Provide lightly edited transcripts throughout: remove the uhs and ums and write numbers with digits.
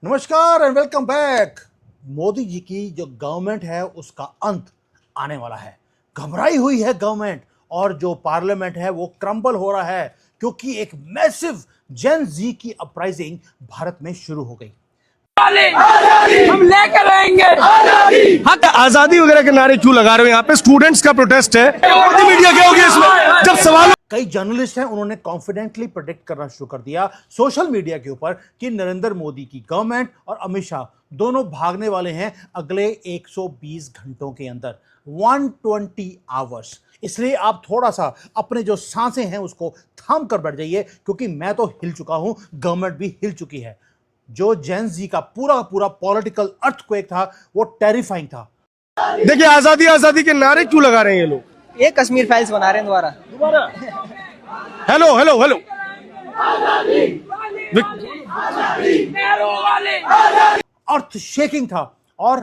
नमस्कार and welcome back. Modi ji की जो गवर्नमेंट है उसका अंत आने वाला है। घबराई हुई है गवर्नमेंट और जो पार्लियामेंट है वो क्रम्बल हो रहा है क्योंकि एक मैसिव जेन जी की अपराइजिंग भारत में शुरू हो गई। हम लेकर आएंगे हाँ तो आजादी वगैरह के नारे क्यों लगा रहे हो? यहाँ पे स्टूडेंट्स का प्रोटेस्ट है। मोदी मीडिया क्या होगी इसमें? जब सवाल कई जर्नलिस्ट हैं उन्होंने कॉन्फिडेंटली प्रेडिक्ट करना शुरू कर दिया सोशल मीडिया के ऊपर कि नरेंद्र मोदी की गवर्नमेंट और अमित शाह दोनों भागने वाले हैं अगले 120 घंटों के अंदर, 120 आवर्स। इसलिए आप थोड़ा सा अपने जो सांसें हैं उसको थाम कर बैठ जाइए क्योंकि मैं तो हिल चुका हूं, गवर्नमेंट भी हिल चुकी है। जो जेन जी का पूरा पूरा पॉलिटिकल अर्थक्वेक था वो टेरिफाइंग था। देखिए, आजादी आजादी के नारे क्यों लगा रहे हैं ये लोग? ये कश्मीर फाइल्स बना रहे हैं दोबारा। हेलो हेलो हेलो, अर्थ शेकिंग था और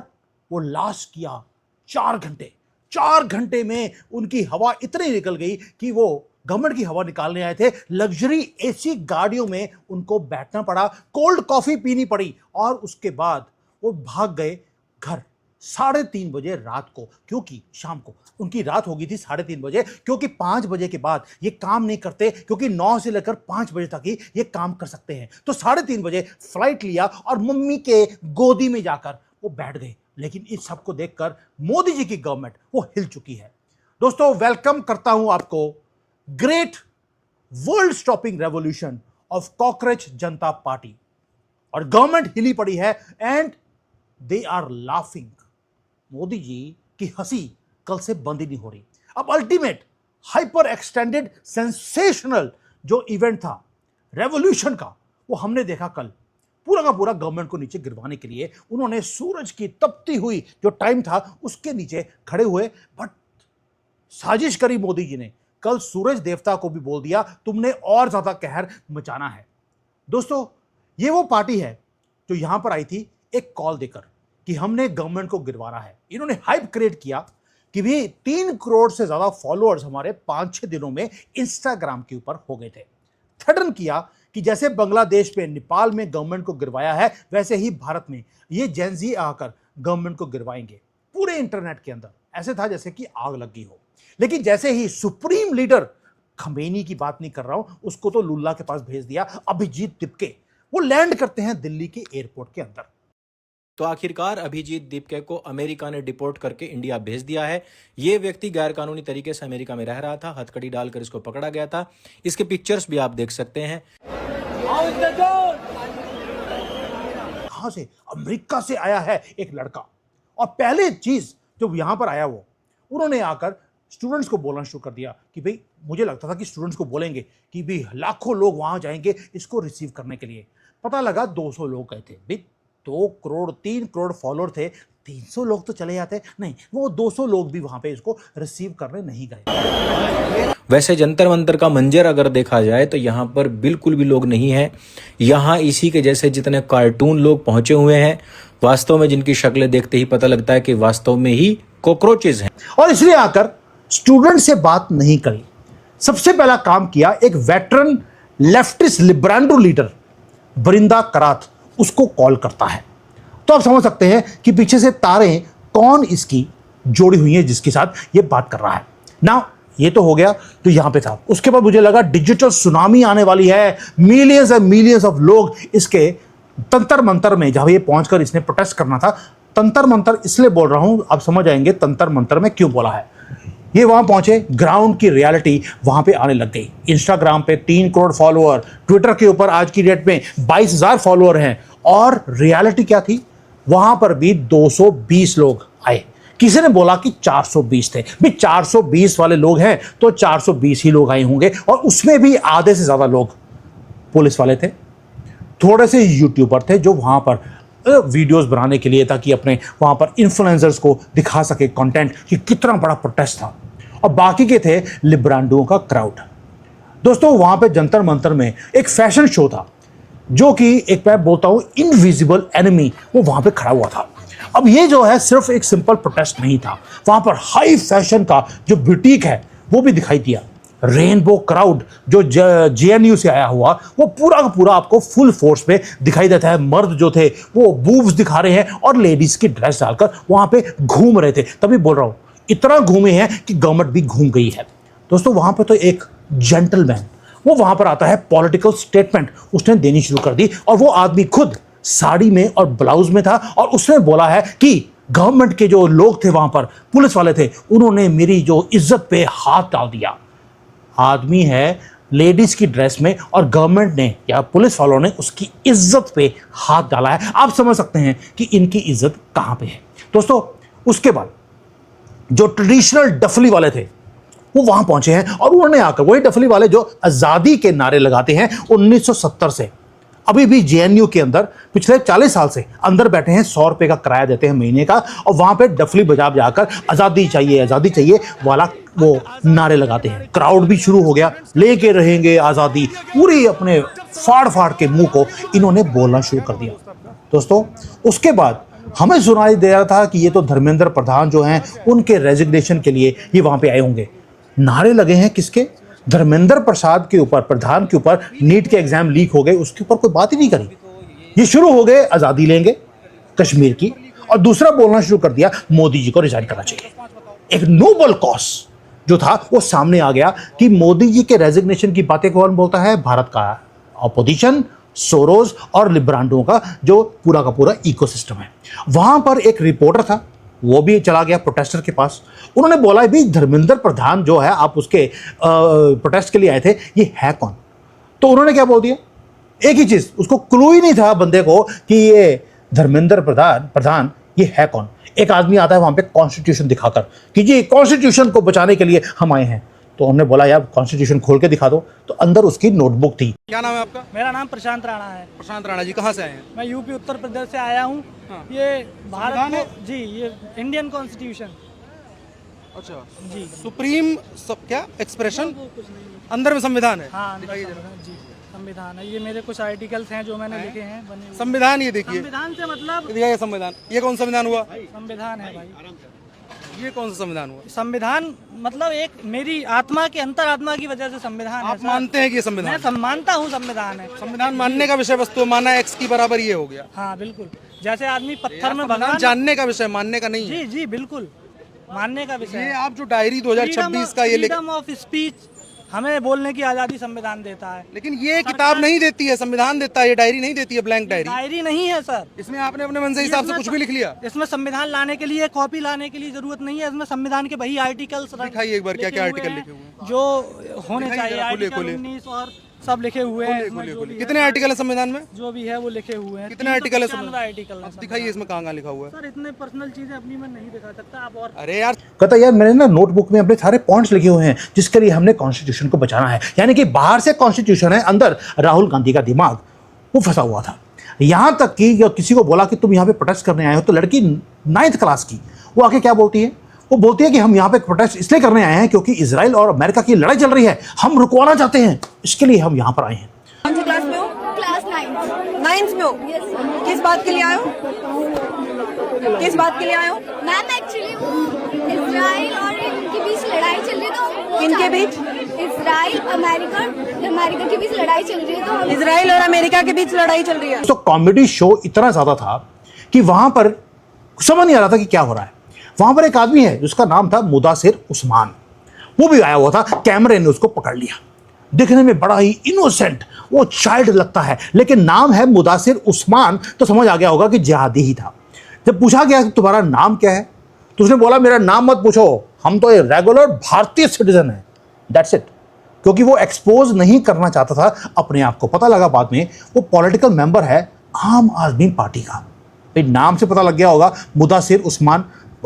वो लास्ट किया 4 घंटे। 4 घंटे में उनकी हवा इतनी निकल गई कि वो गवर्नमेंट की हवा निकालने आए थे, लग्जरी एसी गाड़ियों में उनको बैठना पड़ा, कोल्ड कॉफी पीनी पड़ी और उसके बाद वो भाग गए घर 3:30 बजे रात को, क्योंकि शाम को उनकी रात हो गई थी 3:30 बजे, क्योंकि 5 बजे के बाद ये काम नहीं करते, क्योंकि 9 से लेकर 5 बजे तक ही ये काम कर सकते हैं। तो 3:30 बजे फ्लाइट लिया और मम्मी के गोदी में जाकर वो बैठ गए। लेकिन इस सब को देखकर मोदी जी की गवर्नमेंट वो हिल चुकी है। दोस्तों, वेलकम करता हूं आपको great world stopping revolution of cockroach Janata party. और गवर्नमेंट हिली पड़ी है and they are laughing. Modi ji की हंसी कल से बंद ही नहीं हो रही। अब अल्टीमेट हाइपर एक्सटेंडेड सेंसेशनल जो इवेंट था रेवोल्यूशन का, वो हमने देखा कल। पूरा का पूरा गवर्नमेंट को नीचे गिरवाने के लिए उन्होंने सूरज की तपती हुई जो टाइम था उसके नीचे खड़े हुए, बट साजिश करी मोदी जी ने। कल सूरज देवता को भी बोल दिया तुमने और ज्यादा कहर मचाना है। दोस्तों, ये वो पार्टी है जो यहां पर आई थी एक कॉल देकर कि हमने गवर्नमेंट को गिरवाना है। इन्होंने हाइप क्रिएट किया कि भी 3 करोड़ से ज्यादा फॉलोअर्स हमारे 5-6 दिनों में इंस्टाग्राम के ऊपर हो गए थे। थ्रेटन किया कि जैसे बांग्लादेश पे नेपाल में गवर्नमेंट को गिरवाया है वैसे ही भारत में ये जेन जी आकर गवर्नमेंट को गिरवाएंगे। पूरे इंटरनेट के अंदर ऐसे था जैसे कि आग लग गई हो। लेकिन जैसे ही सुप्रीम लीडर, खमेनी की बात नहीं कर रहा हूं, उसको तो लुल्ला के पास भेज दिया, अभिजीत दीपके, वो लैंड करते हैं दिल्ली के एयरपोर्ट के अंदर। तो आखिरकार अभिजीत दीपके को अमेरिका ने डिपोर्ट करके इंडिया भेज दिया है। ये व्यक्ति गैरकानूनी तरीके से अमेरिका में रह रहा था, हथकड़ी डालकर इसको पकड़ा गया था। इसके पिक्चर्स भी आप देख सकते हैं। कहां से? अमेरिका से आया है एक लड़का। और पहले चीज जब यहां पर आया वो, उन्होंने आकर स्टूडेंट्स को बोलना शुरू कर दिया कि भाई, मुझे लगता था कि स्टूडेंट्स को बोलेंगे कि भाई लाखों लोग वहां जाएंगे इसको रिसीव करने के लिए। पता लगा 200 लोग गए थे। भाई 2 करोड़ 3 करोड़ फॉलोअर थे, 300 लोग तो चले जाते, नहीं, वो 200 लोग भी वहां पे इसको रिसीव करने नहीं गए। वैसे जंतर मंतर का मंजर अगर देखा जाए तो यहाँ पर बिल्कुल भी लोग नहीं है। यहाँ इसी के जैसे जितने कार्टून लोग पहुंचे हुए हैं, वास्तव में जिनकी शक्लें देखते ही पता लगता है कि वास्तव में ही कॉकरोचेज हैं। और इसलिए आकर स्टूडेंट से बात नहीं करी। सबसे पहला काम किया एक वेटरन लेफ्टिस्ट लिब्रांडो लीडर बरिंदा करात, उसको कॉल करता है। तो आप समझ सकते हैं कि पीछे से तारें कौन इसकी जोड़ी हुई है जिसके साथ ये बात कर रहा है ना। ये तो हो गया, तो यहां पे था। उसके बाद मुझे लगा डिजिटल सुनामी आने वाली है, मिलियंस एंड मिलियंस ऑफ लोग इसके तंतर मंतर में, जहां ये पहुंचकर इसने प्रोटेस्ट करना था। तंतर मंतर इसलिए बोल रहा हूं, आप समझ आएंगे तंतर मंतर में क्यों बोला है। ये वहां पहुंचे, ग्राउंड की रियलिटी वहां पे आने लग गई। इंस्टाग्राम पे 3 करोड़ फॉलोअर, ट्विटर के ऊपर आज की डेट में 22,000 फॉलोअर हैं। और रियलिटी क्या थी? वहां पर भी 220 लोग आए। किसी ने बोला कि 420 थे। भी 420 वाले लोग हैं तो 420 ही लोग आए होंगे, और उसमें भी आधे से ज्यादा लोग पुलिस वाले थे। थोड़े से यूट्यूबर थे जो वहां पर वीडियोस बनाने के लिए, ताकि अपने वहां पर इन्फ्लुएंसर्स को दिखा सके कंटेंट कि कितना बड़ा प्रोटेस्ट था। और बाकी के थे लिब्रांडों का क्राउड। दोस्तों, वहां पे जंतर मंतर में एक फैशन शो था जो कि एक मैं बोलता हूं इनविजिबल एनिमी, वो वहां पे खड़ा हुआ था। अब ये जो है सिर्फ एक सिंपल प्रोटेस्ट नहीं था, वहां पर हाई फैशन का जो बुटीक है वो भी दिखाई दिया। रेनबो क्राउड जो जेएनयू से आया हुआ, वो पूरा का पूरा आपको फुल फोर्स में दिखाई देता है। मर्द जो थे वो बूब्स दिखा रहे हैं और लेडीज की ड्रेस डालकर वहां पे घूम रहे थे। तभी बोल रहा हूं, इतना घूमे हैं कि गवर्नमेंट भी घूम गई है। दोस्तों वहां पे तो एक जेंटलमैन वो वहां पर आता है, पॉलिटिकल स्टेटमेंट उसने देनी शुरू कर दी, और वो आदमी खुद साड़ी में और ब्लाउज में था, और उसने बोला है कि गवर्नमेंट के जो लोग थे वहां पर, पुलिस वाले थे, उन्होंने मेरी जो इज्जत पे हाथ डाल दिया। आदमी है लेडीज की ड्रेस में और गवर्नमेंट ने या पुलिस वालों ने उसकी इज्जत पे हाथ डाला है। आप समझ सकते हैं कि इनकी इज्जत कहां पे है। दोस्तों उसके बाद जो ट्रेडिशनल डफली वाले थे वो वहां पहुंचे हैं, और उन्होंने आकर, वही डफली वाले जो आजादी के नारे लगाते हैं 1970 से, अभी भी जेएनयू के अंदर पिछले 40 साल से अंदर बैठे हैं, 100 रुपए का किराया देते हैं महीने का, और वहां पे डफली बजा जाकर आजादी चाहिए वाला वो नारे लगाते हैं। क्राउड भी शुरू हो गया, लेके रहेंगे आजादी, पूरी अपने फाड़ फाड़ के मुंह को इन्होंने बोलना शुरू कर दिया। दोस्तों उसके बाद हमें सुनाई दे रहा था कि ये तो धर्मेंद्र प्रधान जो हैं उनके रेजिग्नेशन के लिए ये वहां पे आए होंगे। नारे लगे हैं किसके? धर्मेंद्र प्रसाद के ऊपर, प्रधान के ऊपर। नीट के एग्जाम लीक हो गए, उसके ऊपर कोई बात ही नहीं करी। ये शुरू हो गए आजादी लेंगे कश्मीर की, और दूसरा बोलना शुरू कर दिया मोदी जी को रिजाइन करना चाहिए। एक नोबल कॉज जो था वो सामने आ गया कि मोदी जी के रेजिग्नेशन की बातें कौन बोलता है? भारत का ऑपोजिशन, सोरोस और लिब्रांडो का जो पूरा का पूरा इकोसिस्टम है। वहां पर एक रिपोर्टर था, वो भी चला गया प्रोटेस्टर के पास। उन्होंने बोला भी धर्मेंद्र प्रधान जो है, आप उसके प्रोटेस्ट के लिए आए थे, ये है कौन? तो उन्होंने क्या बोल दिया? एक ही चीज, उसको क्लू ही नहीं था बंदे को कि ये धर्मेंद्र प्रधान ये है कौन। एक आदमी आता है वहां पे कॉन्स्टिट्यूशन दिखाकर कि जी कॉन्स्टिट्यूशन को बचाने के लिए हम आए हैं। तो उन्होंने बोला यार कॉन्स्टिट्यूशन खोल के दिखा दो, तो अंदर उसकी नोटबुक थी। क्या नाम है आपका? मेरा नाम प्रशांत राणा है। प्रशांत राणा जी, कहाँ से आए हैं? मैं यूपी उत्तर प्रदेश से आया हूँ। ये भारत में जी, ये इंडियन कॉन्स्टिट्यूशन। अच्छा जी सुप्रीम क्या एक्सप्रेशन अंदर में संविधान है? हाँ, जी संविधान है। ये मेरे कुछ आर्टिकल्स हैं जो मैंने लिखे हैं, बने हुए। संविधान ये देखिए, संविधान से मतलब ये संविधान, ये कौन सा संविधान हुआ? संविधान है भाई। ये कौन सा संविधान हुआ? संविधान मतलब एक मेरी आत्मा की अंतरात्मा की वजह से संविधान है। आप मानते हैं कि ये संविधान? मैं मानता हूँ संविधान है। संविधान मानने का विषय वस्तु माना एक्स की बराबर ये हो गया। हाँ बिल्कुल, जैसे आदमी पत्थर में भगवान। जानने का विषय, मानने का नहीं है। जी जी बिल्कुल, मानने का विषय। ये आप जो डायरी 2026 का ये फ्रीडम ऑफ स्पीच, हमें बोलने की आजादी संविधान देता है। लेकिन ये किताब नहीं देती है, संविधान देता है। ये डायरी नहीं देती है, ब्लैंक डायरी। डायरी नहीं है सर, इसमें आपने अपने मन से हिसाब से कुछ भी लिख लिया। इसमें संविधान लाने के लिए, कॉपी लाने के लिए जरूरत नहीं है। इसमें संविधान के वही आर्टिकल्स दिखाइए एक बार, क्या क्या आर्टिकल लिखे हुए हैं जो होने दिखाइए चाहिए। जरा, खोलिए, आर्टिकल खोलिए। 19 और सब लिखे हुए हैं इसमें, जो भी है। कितने आर्टिकल है संविधान में? जो भी है वो लिखे हुए हैं। कितने आर्टिकल है? 395 आर्टिकल है। दिखाइए इसमें कहाँ लिखा हुआ है। सर इतने पर्सनल चीजें अपनी मैं नहीं दिखा सकता, आप और। अरे यार कहता यार मैंने ना नोटबुक में अपने सारे पॉइंट्स लिखे हुए हैं जिसके लिए हमने कॉन्स्टिट्यूशन को बचाना है। यानी कि बाहर से कॉन्स्टिट्यूशन है, अंदर राहुल गांधी का दिमाग वो फंसा हुआ था। यहां तक कि किसी को बोला कि तुम यहाँ पे प्रोटेस्ट करने आए हो, तो लड़की 9th क्लास की वो आके क्या बोलती है? वो बोलती है कि हम यहाँ पे प्रोटेस्ट इसलिए करने आए हैं क्योंकि इजराइल और अमेरिका की लड़ाई चल रही है, हम रुकवाना चाहते हैं, इसके लिए हम यहाँ पर आए हैं। कौन सी क्लास में हो? क्लास 9th में हो? किस बात के लिए आए हो? किस बात के लिए आए हो? मैम एक्चुअली वो इजराइल और इनके बीच लड़ाई चल रही है, तो किनके बीच? इजराइल अमेरिका के बीच लड़ाई चल रही है, तो हम इजराइल और अमेरिका के बीच लड़ाई चल रही है। तो कॉमेडी शो इतना ज्यादा था कि वहां पर समझ नहीं आ रहा था कि क्या हो रहा है। वहां पर एक आदमी है जिसका नाम था मुदासिर उस्मान, वो भी आया हुआ था। कैमरे ने उसको पकड़ लिया। दिखने में बड़ा ही इनोसेंट, वो चाइल्ड लगता है, लेकिन नाम है मुदासिर उस्मान, तो समझ आ गया होगा कि जिहादी ही था। जब पूछा गया कि तुम्हारा नाम क्या है, तो उसने बोला मेरा नाम मत पूछो, हम तो एक रेगुलर भारतीय सिटीजन हैं, दैट्स इट। क्योंकि वो एक्सपोज नहीं करना चाहता था अपने आप को। पता लगा बाद में वो पॉलिटिकल मेंबर है आम आदमी पार्टी का। भाई नाम से पता लग गया होगा, मुदासिर उस्मान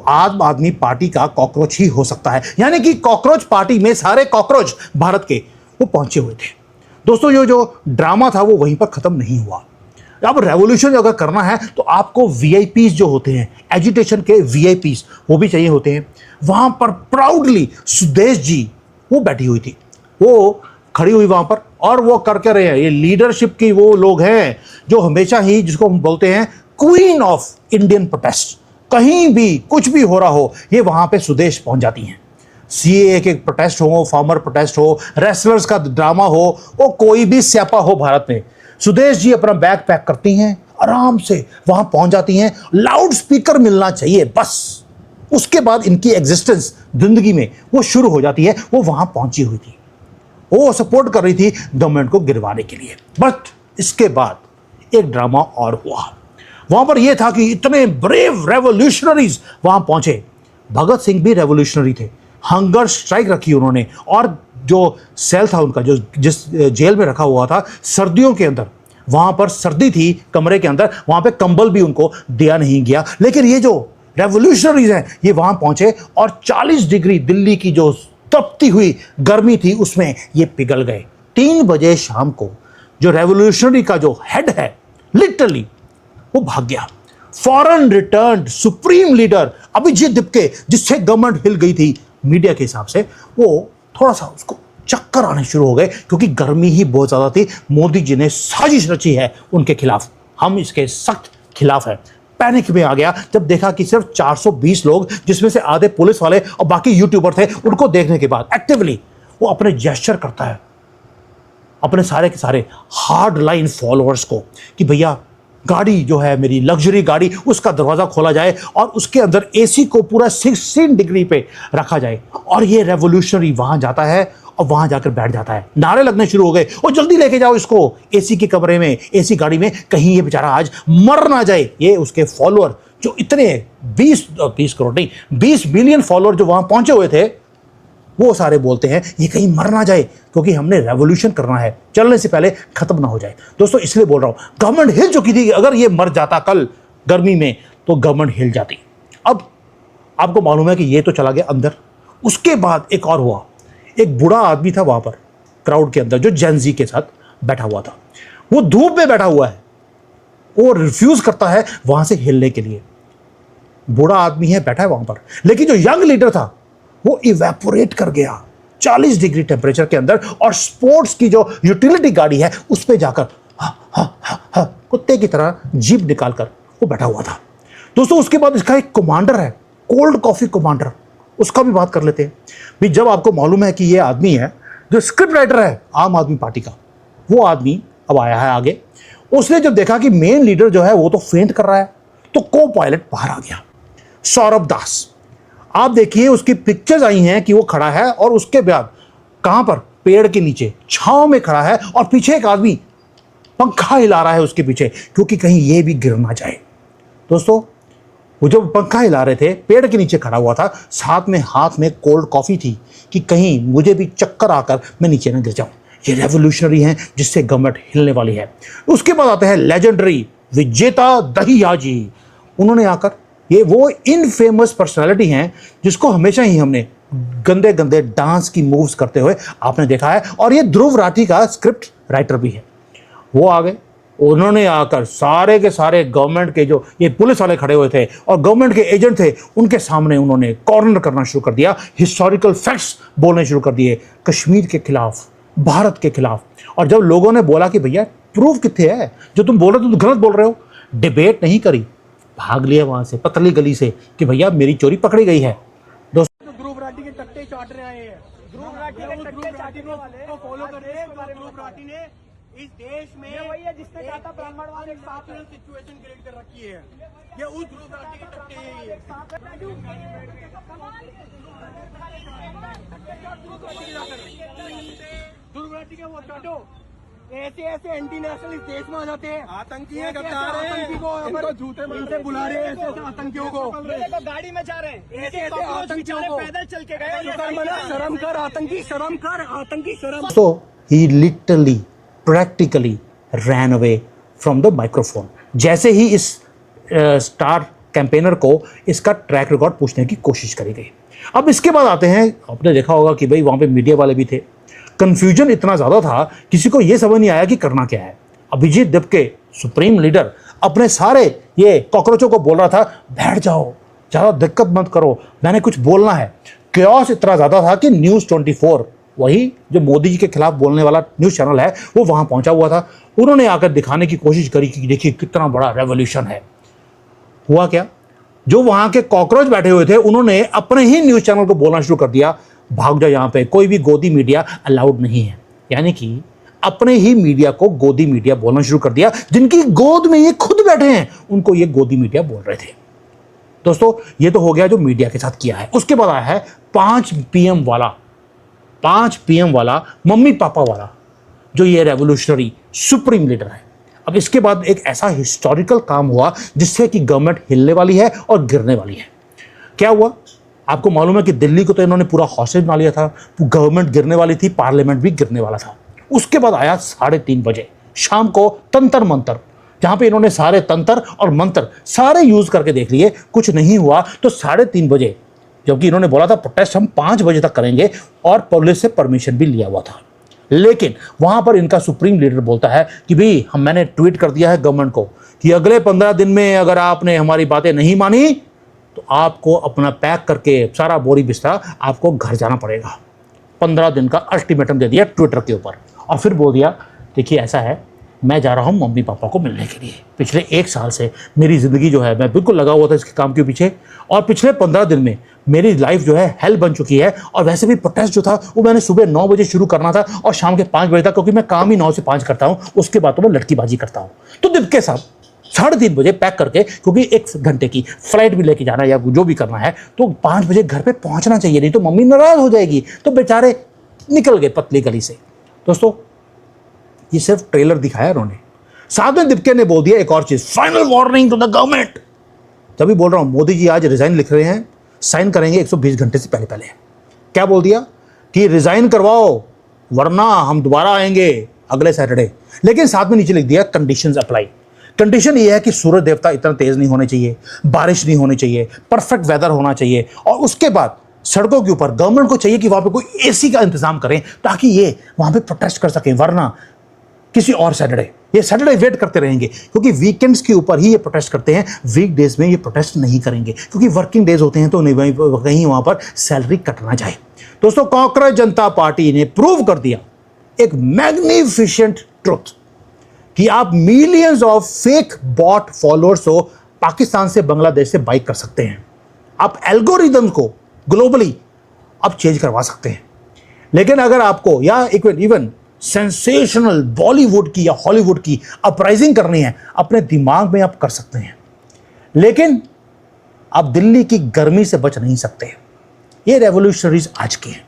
आम आदमी पार्टी का कॉकरोच ही हो सकता है। यानी कि कॉकरोच पार्टी में सारे कॉकरोच भारत के वो पहुंचे हुए थे। दोस्तों जो ड्रामा था वो वहीं पर खत्म नहीं हुआ। अब रेवोल्यूशन अगर करना है तो आपको वीआईपीज जो होते हैं, एजुटेशन के वीआईपीज, वो भी चाहिए होते हैं। वहां पर प्राउडली सुदेश जी वो बैठी हुई थी, वो खड़ी हुई वहां पर, और वो करके रहे हैं। ये लीडरशिप की वो लोग हैं जो हमेशा ही, जिसको हम बोलते हैं क्वीन ऑफ इंडियन प्रोटेस्ट, कहीं भी कुछ भी हो रहा हो ये वहां पे सुदेश पहुंच जाती हैं। सीएए के प्रोटेस्ट हो, फार्मर प्रोटेस्ट हो, रेसलर्स का ड्रामा हो, वो कोई भी स्यापा हो भारत में, सुदेश जी अपना बैग पैक करती हैं, आराम से वहां पहुंच जाती हैं। लाउड स्पीकर मिलना चाहिए बस, उसके बाद इनकी एग्जिस्टेंस जिंदगी में वो शुरू हो जाती है। वो वहां पहुंची हुई थी, वो सपोर्ट कर रही थी गवर्नमेंट को गिरवाने के लिए। बट इसके बाद एक ड्रामा और हुआ। वहां पर यह था कि इतने ब्रेव रेवोल्यूशनरीज वहां पहुंचे। भगत सिंह भी रेवोल्यूशनरी थे, हंगर स्ट्राइक रखी उन्होंने, और जो सेल था उनका, जो जिस जेल में रखा हुआ था सर्दियों के अंदर, वहां पर सर्दी थी कमरे के अंदर, वहां पे कंबल भी उनको दिया नहीं गया। लेकिन ये जो रेवोल्यूशनरीज हैं ये वहां पहुंचे और 40 डिग्री दिल्ली की जो तपती हुई गर्मी थी उसमें ये पिघल गए। 3 बजे शाम को जो रेवोल्यूशनरी का जो हेड है लिटरली वो भाग गया। Foreign return supreme leader Abhijeet Dipke, जिससे गवर्नमेंट हिल गई थी मीडिया के हिसाब से, वो थोड़ा सा उसको चक्कर आने शुरू हो गए क्योंकि गर्मी ही बहुत ज्यादा थी। मोदी जी ने साजिश रची है उनके खिलाफ, हम इसके सख्त खिलाफ है। पैनिक में आ गया जब देखा कि सिर्फ 420 लोग, जिसमें से आधे पुलिस वाले और बाकी यूट्यूबर थे, उनको देखने के बाद एक्टिवली वो अपने जेस्चर करता है अपने सारे के सारे हार्ड लाइन फॉलोअर्स को कि भैया गाड़ी जो है मेरी लग्जरी गाड़ी, उसका दरवाज़ा खोला जाए और उसके अंदर एसी को पूरा 16 डिग्री पे रखा जाए। और ये रेवोल्यूशनरी वहां जाता है और वहां जाकर बैठ जाता है। नारे लगने शुरू हो गए, और जल्दी लेके जाओ इसको एसी के कमरे में, एसी गाड़ी में, कहीं ये बेचारा आज मर ना जाए। ये उसके फॉलोअर जो इतने 20 करोड़ नहीं 20 बिलियन फॉलोअर जो वहां पहुंचे हुए थे, वो सारे बोलते हैं ये कहीं मर ना जाए क्योंकि हमने रेवोल्यूशन करना है, चलने से पहले खत्म ना हो जाए। दोस्तों इसलिए बोल रहा हूं, गवर्नमेंट हिल चुकी थी। अगर ये मर जाता कल गर्मी में तो गवर्नमेंट हिल जाती। अब आपको मालूम है कि ये तो चला गया अंदर। उसके बाद एक और हुआ, एक बूढ़ा आदमी था वहां पर क्राउड के अंदर जो जेनजी के साथ बैठा हुआ था। वो धूप में बैठा हुआ है, वो रिफ्यूज करता है वहां से हिलने के लिए। बूढ़ा आदमी है, बैठा है वहां पर, लेकिन जो यंग लीडर था वो इवेपोरेट कर गया 40 डिग्री टेम्परेचर के अंदर, और स्पोर्ट्स की जो यूटिलिटी गाड़ी है उस पर जाकर कुत्ते की तरह जीप निकालकर वो बैठा हुआ था। दोस्तों उसके बाद इसका एक कमांडर है, कोल्ड कॉफी कमांडर, उसका भी बात कर लेते हैं। भी जब आपको मालूम है कि ये आदमी है जो स्क्रिप्ट राइटर है आम आदमी पार्टी का, वो आदमी अब आया है आगे। उसने जब देखा कि मेन लीडर जो है वो तो फेंट कर रहा है, तो को पायलट बाहर आ गया, सौरभ दास। आप देखिए उसकी पिक्चर्स आई हैं कि वो खड़ा है और उसके बाद कहां पर, पेड़ के नीचे छांव में खड़ा है, और पीछे एक आदमी पंखा हिला रहा है उसके पीछे, क्योंकि कहीं ये भी गिर ना जाए। दोस्तों वो जब पंखा हिला रहे थे, पेड़ के नीचे खड़ा हुआ था, साथ में हाथ में कोल्ड कॉफी थी कि कहीं मुझे भी चक्कर आकर मैं नीचे न गिर जाऊं। ये रेवोल्यूशनरी हैं जिससे गवर्नमेंट हिलने वाली है। उसके बाद आते हैं लेजेंडरी विजेता दहिया जी। उन्होंने आकर, ये वो इनफेमस पर्सनालिटी हैं जिसको हमेशा ही हमने गंदे गंदे डांस की मूव्स करते हुए आपने देखा है, और ये ध्रुव राठी का स्क्रिप्ट राइटर भी है। वो आ गए, उन्होंने आकर सारे के सारे गवर्नमेंट के जो ये पुलिस वाले खड़े हुए थे और गवर्नमेंट के एजेंट थे, उनके सामने उन्होंने कॉर्नर करना शुरू कर दिया, हिस्टोरिकल फैक्ट्स बोलने शुरू कर दिए कश्मीर के खिलाफ, भारत के खिलाफ। और जब लोगों ने बोला कि भैया प्रूफ कितने है, जो तुम बोल रहे हो तुम गलत बोल रहे हो, डिबेट नहीं करी, भाग लिया वहां से पतली गली से कि भैया मेरी चोरी पकड़ी गई है। दोस्तों ध्रुव राठी के टट्टे चाट रहे आए हैं, ध्रुव राठी के टट्टे चाटने वाले को फॉलो करते हैं। ध्रुव राठी ने इस देश में वही है जिसने कहा था ब्राह्मणवाद एक साथ सिचुएशन क्रिएट कर रखी है। ये उस ध्रुव राठी के टट्टे है। ध्रुव राठी के वो चाटो, ऐसे ऐसे एंटी नेशनल इस देश में आ जाते हैं, आतंकी है, गद्दार है, आतंकी को इनको झूठे इनसे बुला रहे हैं, ऐसे आतंकियों को तो गाड़ी में जा रहे हैं, ऐसे ऐसे आतंकियों को पैदल चल के गए। शर्म कर आतंकी, शर्म कर आतंकी, शर्म। So he literally practically ran away from the microphone। जैसे ही इस स्टार कैंपेनर को इसका ट्रैक रिकॉर्ड पूछने की कोशिश करी गई। अब इसके बाद आते हैं, आपने देखा होगा कि भाई वहाँ पे मीडिया वाले भी थे, कंफ्यूजन इतना ज़्यादा था किसी को ये समझ नहीं आया कि करना क्या है। अभिजीत दिपके सुप्रीम लीडर अपने सारे ये कॉकरोचों को बोल रहा था बैठ जाओ, ज़्यादा दिक्कत मत करो, मैंने कुछ बोलना है। क्योस इतना ज़्यादा था कि न्यूज़ 24, वही जो मोदी जी के खिलाफ बोलने वाला न्यूज़ चैनल है, वो वहाँ पहुँचा हुआ था। उन्होंने आकर दिखाने की कोशिश करी कि देखिए कितना बड़ा रेवोल्यूशन है। हुआ क्या, जो वहाँ के कॉकरोच बैठे हुए थे उन्होंने अपने ही न्यूज़ चैनल को बोलना शुरू कर दिया, भाग जाओ यहाँ पे, कोई भी गोदी मीडिया अलाउड नहीं है। यानी कि अपने ही मीडिया को गोदी मीडिया बोलना शुरू कर दिया, जिनकी गोद में ये खुद बैठे हैं उनको ये गोदी मीडिया बोल रहे थे। दोस्तों ये तो हो गया जो मीडिया के साथ किया है। उसके बाद आया है 5 PM वाला मम्मी पापा वाला, जो ये रेवोल्यूशनरी सुप्रीम लीडर है। अब इसके बाद एक ऐसा हिस्टोरिकल काम हुआ जिससे कि गवर्नमेंट हिलने वाली है और गिरने वाली है। क्या हुआ आपको मालूम है कि दिल्ली को तो इन्होंने पूरा हॉस्टेज बना लिया था, गवर्नमेंट गिरने वाली थी, पार्लियामेंट भी गिरने वाला था। उसके बाद आया 3:30 बजे शाम को तंत्र मंत्र, जहां पे इन्होंने सारे तंत्र और मंत्र सारे यूज करके देख लिए, कुछ नहीं हुआ। तो 3:30 बजे, जबकि इन्होंने बोला था प्रोटेस्ट हम 5 बजे तक करेंगे और पुलिस से परमिशन भी लिया हुआ था, लेकिन वहां पर इनका सुप्रीम लीडर बोलता है कि भाई मैंने ट्वीट कर दिया है गवर्नमेंट को कि अगले 15 दिन में अगर आपने हमारी बातें नहीं मानी तो आपको अपना पैक करके सारा बोरी बिस्तरा आपको घर जाना पड़ेगा। 15 दिन का अल्टीमेटम दे दिया ट्विटर के ऊपर। और फिर बोल दिया देखिए ऐसा है, मैं जा रहा हूँ मम्मी पापा को मिलने के लिए। पिछले 1 साल से मेरी ज़िंदगी जो है, मैं बिल्कुल लगा हुआ था इसके काम के पीछे, और पिछले 15 दिन में मेरी लाइफ जो है हेल बन चुकी है। और वैसे भी प्रोटेस्ट जो था वो मैंने सुबह 9 बजे शुरू करना था और शाम के 5 बजे तक, क्योंकि मैं काम ही 9 से 5 करता हूँ, उसके बाद तो मैं लड़कीबाजी करता हूँ। तो दिप के साथ 3:30 बजे पैक करके, क्योंकि 1 घंटे की फ्लाइट भी लेके जाना है या जो भी करना है, तो 5 बजे घर पे पहुंचना चाहिए, नहीं तो मम्मी नाराज हो जाएगी। तो बेचारे निकल गए पतली गली से। दोस्तों ये सिर्फ ट्रेलर दिखाया उन्होंने, साथ में दीपके ने बोल दिया एक और चीज, final warning to the government. तभी बोल रहा हूं मोदी जी आज रिजाइन लिख रहे हैं, साइन करेंगे 120 घंटे से पहले। क्या बोल दिया कि रिजाइन करवाओ वरना हम दोबारा आएंगे अगले सैटरडे। लेकिन साथ में नीचे लिख दिया कंडीशंस अप्लाई। कंडीशन ये है कि सूरज देवता इतना तेज नहीं होने चाहिए, बारिश नहीं होनी चाहिए, परफेक्ट वेदर होना चाहिए, और उसके बाद सड़कों के ऊपर गवर्नमेंट को चाहिए कि वहां पे कोई एसी का इंतजाम करें ताकि ये वहां पे प्रोटेस्ट कर सकें, वरना किसी और सैटरडे, ये सैटरडे वेट करते रहेंगे, क्योंकि वीकेंड्स के ऊपर ही ये प्रोटेस्ट करते हैं, वीक डेज में ये प्रोटेस्ट नहीं करेंगे, क्योंकि वर्किंग डेज होते हैं तो कहीं वहां पर सैलरी कट ना जाए। दोस्तों कांग्रेस जनता पार्टी ने प्रूव कर दिया एक मैग्निफिसेंट ट्रुथ कि आप millions of fake bot followers को पाकिस्तान से बांग्लादेश से बाई कर सकते हैं। आप एल्गोरिदम को ग्लोबली अब चेंज करवा सकते हैं। लेकिन अगर आपको या इवन सेंसेशनल बॉलीवुड की या हॉलीवुड की अपराइजिंग करनी है, अपने दिमाग में आप कर सकते हैं, लेकिन आप दिल्ली की गर्मी से बच नहीं सकते। ये रेवोल्यूशनरीज आज के हैं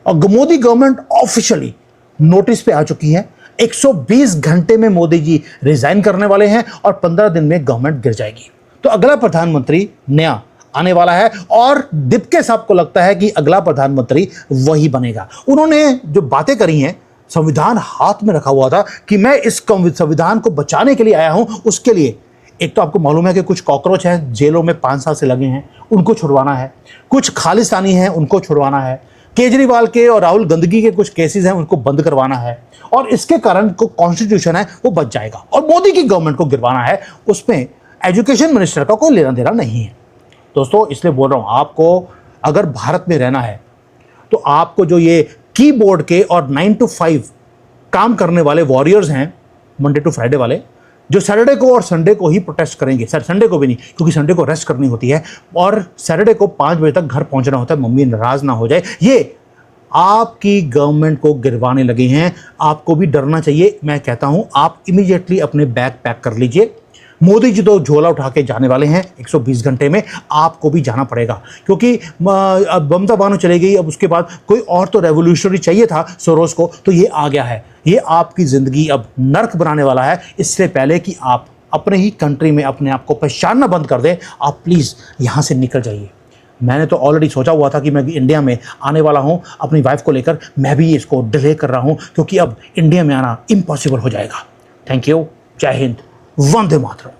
और मोदी गवर्नमेंट ऑफिशियली नोटिस पे आ चुकी है। 120 घंटे में मोदी जी रिजाइन करने वाले हैं और 15 दिन में गवर्नमेंट गिर जाएगी। तो अगला प्रधानमंत्री नया आने वाला है और दीपके साहब को लगता है कि अगला प्रधानमंत्री वही बनेगा। उन्होंने जो बातें करी हैं, संविधान हाथ में रखा हुआ था कि मैं इस संविधान को बचाने के लिए आया हूं। उसके लिए एक तो आपको मालूम है कि कुछ कॉकरोच हैं जेलों में 5 साल से लगे हैं, उनको छुड़वाना है, कुछ खालिस्तानी हैं उनको छुड़वाना है, केजरीवाल के और राहुल गांधी के कुछ केसेस हैं उनको बंद करवाना है, और इसके कारण को कॉन्स्टिट्यूशन है वो बच जाएगा। और मोदी की गवर्नमेंट को गिरवाना है, उसमें एजुकेशन मिनिस्टर का कोई लेना देना नहीं है। दोस्तों इसलिए बोल रहा हूं, आपको अगर भारत में रहना है तो आपको जो ये कीबोर्ड के और 9 to 5 काम करने वाले वॉरियर्स हैं, मंडे टू फ्राइडे वाले, जो सैटरडे को और संडे को ही प्रोटेस्ट करेंगे, सर संडे को भी नहीं, क्योंकि संडे को रेस्ट करनी होती है और सैटरडे को 5 बजे तक घर पहुंचना होता है, मम्मी नाराज ना हो जाए, ये आपकी गवर्नमेंट को गिरवाने लगे हैं। आपको भी डरना चाहिए। मैं कहता हूं आप इमीडिएटली अपने बैग पैक कर लीजिए। मोदी जी तो झोला उठा के जाने वाले हैं 120 घंटे में, आपको भी जाना पड़ेगा, क्योंकि अब ममता बानो चली गई, अब उसके बाद कोई और तो रेवोल्यूशनरी चाहिए था सोरोस को, तो ये आ गया है। ये आपकी ज़िंदगी अब नर्क बनाने वाला है। इससे पहले कि आप अपने ही कंट्री में अपने आप को पहचानना बंद कर दें, आप प्लीज़ यहाँ से निकल जाइए। मैंने तो ऑलरेडी सोचा हुआ था कि मैं इंडिया में आने वाला हूँ अपनी वाइफ को लेकर, मैं भी इसको डिले कर रहा हूँ क्योंकि अब इंडिया में आना इम्पॉसिबल हो जाएगा। थैंक यू, जय हिंद, वंदे मातरम।